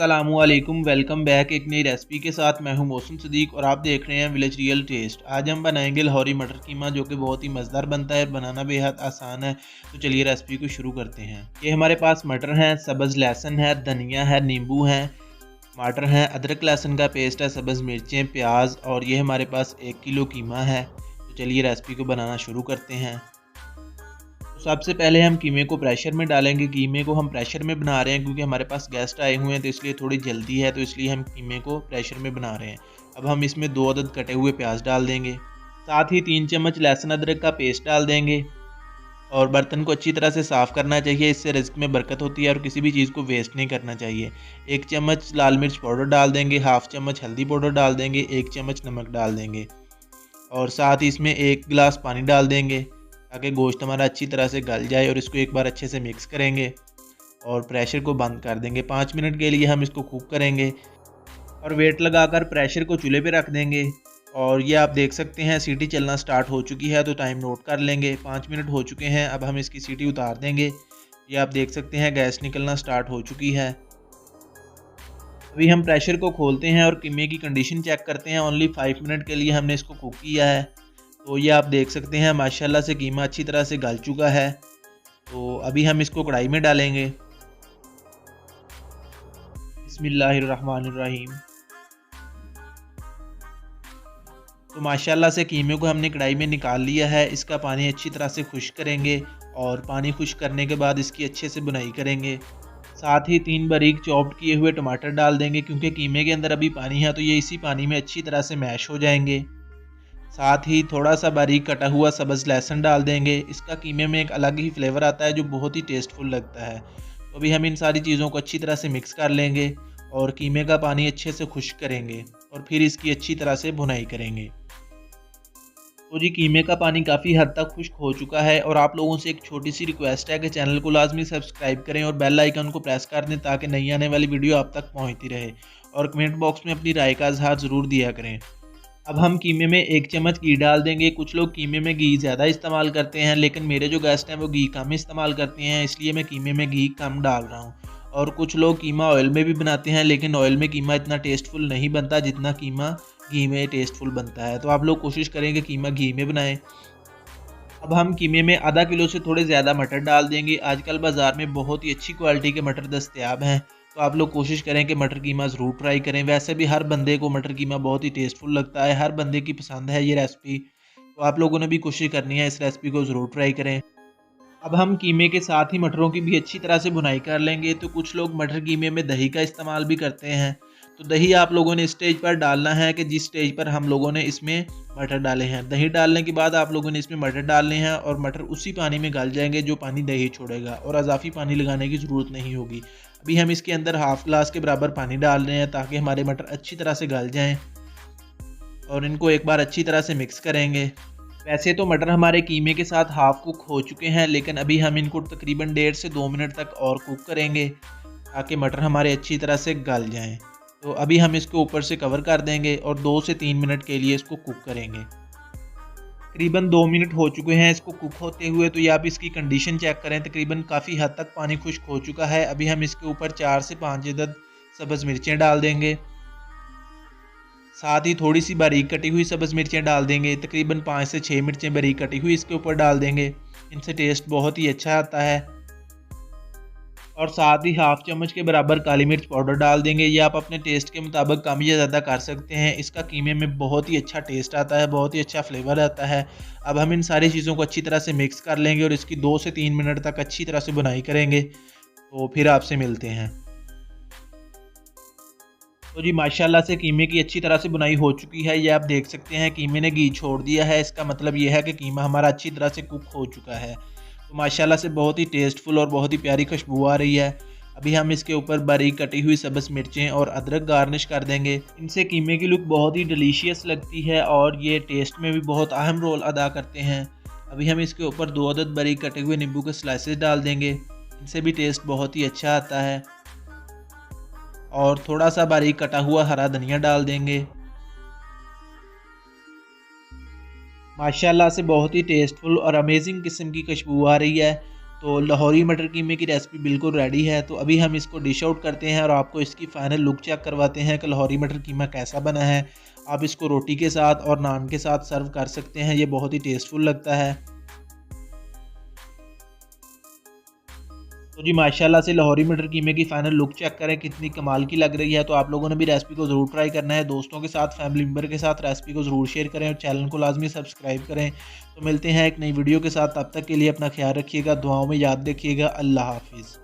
अस्सलामुअलैकुम, welcome back एक नई रेसिपी के साथ। मैं हूं मौसम सदीक और आप देख रहे हैं विलेज रियल टेस्ट। आज हम बनाएंगे लाहौरी मटर कीमा, जो कि बहुत ही मज़ेदार बनता है और बनाना बेहद आसान है। तो चलिए रेसिपी को शुरू करते हैं। ये हमारे पास मटर हैं, सब्ज़ लहसुन है, धनिया है, नींबू है, टमाटर है, अदरक लहसुन का पेस्ट है, सब्ज़ मिर्चें, प्याज और ये हमारे पास 1 किलो कीमा है। तो चलिए रेसिपी को बनाना शुरू करते हैं। सबसे पहले हम कीमे को प्रेशर में डालेंगे। कीमे को हम प्रेशर में बना रहे हैं क्योंकि हमारे पास गेस्ट आए हुए हैं, तो इसलिए थोड़ी जल्दी है, तो इसलिए हम कीमे को प्रेशर में बना रहे हैं। अब हम इसमें 2 अदद कटे हुए प्याज डाल देंगे। साथ ही 3 चम्मच लहसुन अदरक का पेस्ट डाल देंगे और बर्तन को अच्छी तरह से साफ़ करना चाहिए। इससे रिज़्क में बरकत होती है और किसी भी चीज़ को वेस्ट नहीं करना चाहिए। 1 चम्मच लाल मिर्च पाउडर डाल देंगे, हाफ़ चम्मच हल्दी पाउडर डाल देंगे, 1 चम्मच नमक डाल देंगे और साथ ही इसमें 1 गिलास पानी डाल देंगे ताकि गोश्त हमारा अच्छी तरह से गल जाए। और इसको एक बार अच्छे से मिक्स करेंगे और प्रेशर को बंद कर देंगे। 5 मिनट के लिए हम इसको कुक करेंगे और वेट लगाकर प्रेशर को चूल्हे पे रख देंगे। और ये आप देख सकते हैं सीटी चलना स्टार्ट हो चुकी है, तो टाइम नोट कर लेंगे। 5 मिनट हो चुके हैं। अब हम इसकी सीटी उतार देंगे। ये आप देख सकते हैं गैस निकलना स्टार्ट हो चुकी है। अभी हम प्रेशर को खोलते हैं और कीमे की कंडीशन चेक करते हैं। ओनली 5 मिनट के लिए हमने इसको कुक किया है। तो ये आप देख सकते हैं माशाल्लाह से कीमा अच्छी तरह से गल चुका है। तो अभी हम इसको कढ़ाई में डालेंगे। बिस्मिल्लाहिर्रहमानिर्रहीम। तो माशाल्लाह से कीमे को हमने कढ़ाई में निकाल लिया है। इसका पानी अच्छी तरह से खुश्क करेंगे और पानी खुश्क करने के बाद इसकी अच्छे से बुनाई करेंगे। साथ ही 3 बारीक चॉप्ड किए हुए टमाटर डाल देंगे क्योंकि कीमे के अंदर अभी पानी है, तो ये इसी पानी में अच्छी तरह से मैश हो जाएंगे। साथ ही थोड़ा सा बारीक कटा हुआ सब्ज़ लहसुन डाल देंगे। इसका कीमे में एक अलग ही फ्लेवर आता है जो बहुत ही टेस्टफुल लगता है। तो अभी हम इन सारी चीज़ों को अच्छी तरह से मिक्स कर लेंगे और कीमे का पानी अच्छे से खुश्क करेंगे और फिर इसकी अच्छी तरह से भुनाई करेंगे। तो जी कीमे का पानी काफ़ी हद तक खुश्क हो चुका है और आप लोगों से एक छोटी सी रिक्वेस्ट है कि चैनल को लाजमी सब्सक्राइब करें और बेल आइकन को प्रेस कर दें ताकि नई आने वाली वीडियो आप तक पहुंचती रहे। और कमेंट बॉक्स में अपनी राय का इजहार ज़रूर दिया करें। अब हम कीमे में 1 चम्मच घी डाल देंगे। कुछ लोग कीमे में घी ज़्यादा इस्तेमाल करते हैं, लेकिन मेरे जो गेस्ट हैं वो घी कम इस्तेमाल करते हैं, इसलिए मैं कीमे में घी कम डाल रहा हूँ। और कुछ लोग कीमा ऑयल में भी बनाते हैं, लेकिन ऑयल में कीमा इतना टेस्टफुल नहीं बनता जितना कीमा घी में टेस्टफुल बनता है। तो आप लोग कोशिश करें कि कीमा घी में बनाएं। अब हम कीमे में आधा किलो से थोड़े ज़्यादा मटर डाल देंगे। आजकल बाज़ार में बहुत ही अच्छी क्वालिटी के मटर दस्तयाब हैं, तो आप लोग कोशिश करें कि मटर कीमा ज़रूर ट्राई करें। वैसे भी हर बंदे को मटर कीमा बहुत ही टेस्टफुल लगता है, हर बंदे की पसंद है ये रेसिपी। तो आप लोगों ने भी कोशिश करनी है, इस रेसिपी को ज़रूर ट्राई करें। अब हम कीमे के साथ ही मटरों की भी अच्छी तरह से भुनाई कर लेंगे। तो कुछ लोग मटर कीमे में दही का इस्तेमाल भी करते हैं, तो दही आप लोगों ने स्टेज पर डालना है कि जिस स्टेज पर हम लोगों ने इसमें मटर डाले हैं। दही डालने के बाद आप लोगों ने इसमें मटर डालने हैं और मटर उसी पानी में गल जाएंगे जो पानी दही छोड़ेगा और अजाफी पानी लगाने की ज़रूरत नहीं होगी। अभी हम इसके अंदर हाफ ग्लास के बराबर पानी डाल रहे हैं ताकि हमारे मटर अच्छी तरह से गल जाएं और इनको एक बार अच्छी तरह से मिक्स करेंगे। वैसे तो मटर हमारे कीमे के साथ हाफ कुक हो चुके हैं, लेकिन अभी हम इनको तकरीबन 1.5 से 2 मिनट तक और कुक करेंगे ताकि मटर हमारे अच्छी तरह से गल जाएं। तो अभी हम इसको ऊपर से कवर कर देंगे और 2 से 3 मिनट के लिए इसको कुक करेंगे। तकरीबन 2 मिनट हो चुके हैं इसको कुक होते हुए। तो ये आप इसकी कंडीशन चेक करें, तकरीबन काफ़ी हद तक पानी खुश्क हो चुका है। अभी हम इसके ऊपर 4 से 5 अदद सब्ज़ मिर्चें डाल देंगे। साथ ही थोड़ी सी बारीक कटी हुई सब्ज़ मिर्चें डाल देंगे। तकरीबन 5 से 6 मिर्चें बारीक कटी हुई इसके ऊपर डाल देंगे, इनसे टेस्ट बहुत ही अच्छा आता है। और साथ ही हाफ चम्मच के बराबर काली मिर्च पाउडर डाल देंगे। ये आप अपने टेस्ट के मुताबिक कम या ज़्यादा कर सकते हैं। इसका कीमे में बहुत ही अच्छा टेस्ट आता है, बहुत ही अच्छा फ्लेवर आता है। अब हम इन सारी चीज़ों को अच्छी तरह से मिक्स कर लेंगे और इसकी 2 से 3 मिनट तक अच्छी तरह से बुनाई करेंगे। तो फिर आपसे मिलते हैं। तो जी माशाल्लाह से कीमे की अच्छी तरह से बुनाई हो चुकी है। ये आप देख सकते हैं कीमे ने घी छोड़ दिया है, इसका मतलब ये है कि कीमा हमारा अच्छी तरह से कुक हो चुका है। तो माशाल्लाह से बहुत ही टेस्टफुल और बहुत ही प्यारी खुशबू आ रही है। अभी हम इसके ऊपर बारीक कटी हुई सब्ज़ मिर्चें और अदरक गार्निश कर देंगे। इनसे कीमे की लुक बहुत ही डिलीशियस लगती है और ये टेस्ट में भी बहुत अहम रोल अदा करते हैं। अभी हम इसके ऊपर 2 अदद बारीक कटे हुए नींबू के स्लाइसेस डाल देंगे, इनसे भी टेस्ट बहुत ही अच्छा आता है। और थोड़ा सा बारीक कटा हुआ हरा धनिया डाल देंगे। माशाल्लाह से बहुत ही टेस्टफुल और अमेजिंग किस्म की खुशबू आ रही है। तो लाहौरी मटर कीमे की रेसिपी बिल्कुल रेडी है। तो अभी हम इसको डिश आउट करते हैं और आपको इसकी फ़ाइनल लुक चेक करवाते हैं कि लाहौरी मटर कीमा कैसा बना है। आप इसको रोटी के साथ और नान के साथ सर्व कर सकते हैं, ये बहुत ही टेस्टफुल लगता है। तो जी माशाल्लाह से लाहौरी मटर कीमे की फ़ाइनल लुक चेक करें कितनी कमाल की लग रही है। तो आप लोगों ने भी रेसिपी को ज़रूर ट्राई करना है। दोस्तों के साथ, फैमिली मेम्बर के साथ रेसिपी को ज़रूर शेयर करें और चैनल को लाज़मी सब्सक्राइब करें। तो मिलते हैं एक नई वीडियो के साथ, तब तक के लिए अपना ख्याल रखिएगा, दुआओं में याद रखिएगा। अल्लाह हाफ़िज़।